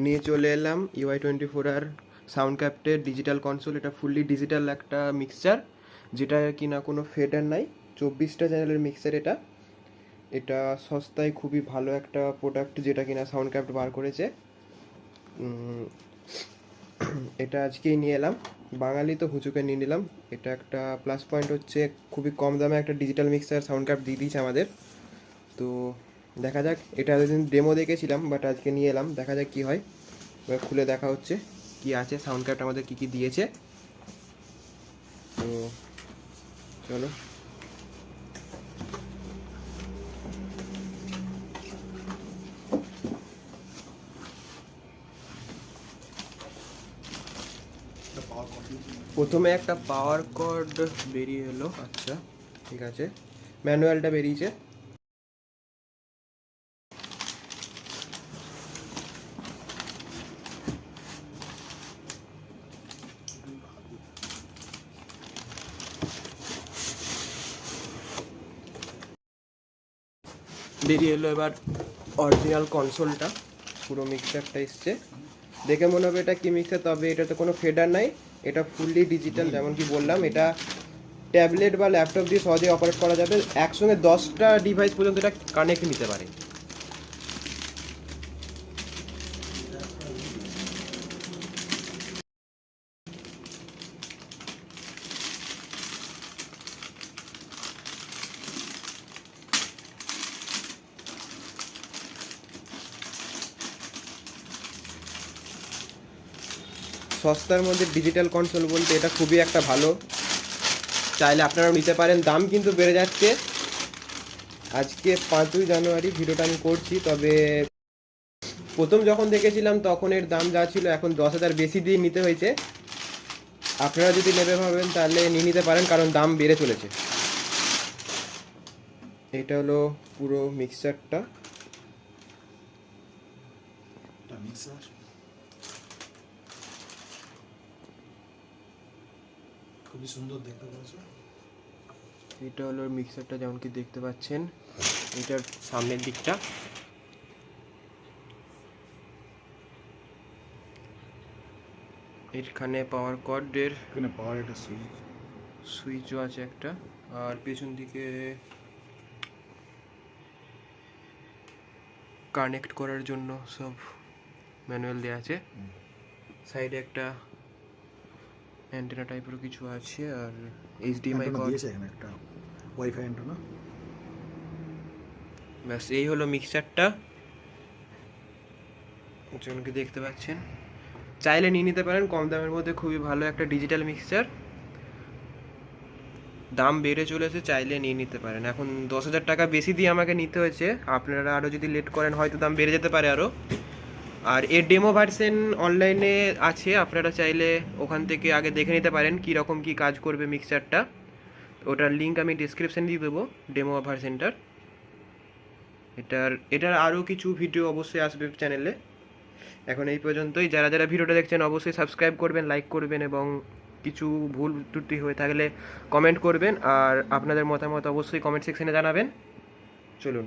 নিয়ে চলে এলাম UI24r সাউন্ডক্রাফটের ডিজিটাল কনসোল। এটা ফুললি ডিজিটাল একটা মিক্সচার, যেটা কিনা কোনো ফেডার নাই, 24টা চ্যানেলের মিক্সার। এটা এটা সস্তায় খুবই ভালো একটা প্রোডাক্ট, যেটা কিনা সাউন্ডক্রাফট বার করেছে। এটা আজকেই নিয়ে এলাম, বাঙালি তো হুচুকে নিয়ে নিলাম। এটা একটা প্লাস পয়েন্ট হচ্ছে খুবই কম দামে একটা ডিজিটাল মিক্সার সাউন্ডক্রাফট দিয়ে দিয়েছে আমাদের। তো দেখা যাক, এটা এতদিন ডেমো দেখেছিলাম, বাট আজকে নিয়ে এলাম, দেখা যাক কী হয়। এবার খুলে দেখা হচ্ছে কি আছে, সাউন্ডক্রাফট আমাদের কী কী দিয়েছে। তো চলো। প্রথমে একটা পাওয়ার কর্ড বেরিয়ে এলো, আচ্ছা ঠিক আছে, ম্যানুয়ালটা বেরিয়েছে। বেরিয়ে এলো এবার অরিজিনাল কনসোলটা, পুরো মিক্সারটা এসছে। দেখে মনে হবে এটা কি মিক্সার, তবে এটাতে কোনো ফেডার নাই, এটা ফুললি ডিজিটাল। যেমন কি বললাম, এটা ট্যাবলেট বা ল্যাপটপ দিয়ে সহজে অপারেট করা যাবে, একসঙ্গে 10টা ডিভাইস পর্যন্ত এটা কানেক্ট নিতে পারে। সস্তার মধ্যে ডিজিটাল কনসোল বলতে এটা খুবই একটা ভালো, চাইলে আপনারাও নিতে পারেন। দাম কিন্তু বেড়ে যাচ্ছে। আজকে 5ই জানুয়ারি ভিডিওটা আমি করছি, তবে প্রথম যখন দেখেছিলাম তখন এর দাম যা ছিল, এখন 10,000 বেশি দিয়ে নিতে হয়েছে। আপনারা যদি নেবে ভাবেন তাহলে নিয়ে নিতে পারেন, কারণ দাম বেড়ে চলেছে। এটা হলো পুরো মিক্সারটা। খুবই সুন্দর দেখতে পাচ্ছ। এটা হলো মিক্সারটা, যেমন কি দেখতে পাচ্ছেন। এটার সামনের দিকটা এখানে পাওয়ার কর্ডের, এখানে পাওয়ার একটা সুইচও আছে একটা, আর পেছন দিকে কানেক্ট করার জন্য সব ম্যানুয়াল দেওয়া আছে। সাইডে একটা অ্যান্টেনা টাইপের কিছু আছে, আর এইচডিএমআই কর্ড দিয়েছে এখানে একটা ওয়াইফাই অ্যান্টেনা। ব্যাস, এই হলো মিক্সারটা, যেমন কি দেখতে পাচ্ছেন। চাইলে নিয়ে নিতে পারেন, কম দামের মধ্যে খুবই ভালো একটা ডিজিটাল মিক্সচার। দাম বেড়ে চলেছে, চাইলে নিয়ে নিতে পারেন। এখন 10,000 টাকা বেশি দিয়ে আমাকে নিতে হয়েছে, আপনারা আরও যদি লেট করেন হয়তো দাম বেড়ে যেতে পারে আরও। আর এর ডেমো ভার্সন অনলাইনে আছে, আপনারা চাইলে ওখান থেকে আগে দেখে নিতে পারেন কীরকম কী কাজ করবে মিক্সচারটা। ওটার লিঙ্ক আমি ডিসক্রিপশান দিয়ে দেবো, ডেমো ভার্সনটার। এটার আরও কিছু ভিডিও অবশ্যই আসবে চ্যানেলে। এখন এই পর্যন্তই। যারা যারা ভিডিওটা দেখছেন অবশ্যই সাবস্ক্রাইব করবেন, লাইক করবেন, এবং কিছু ভুল ত্রুটি হয়ে থাকলে কমেন্ট করবেন। আর আপনাদের মতামত অবশ্যই কমেন্ট সেকশনে জানাবেন। চলুন।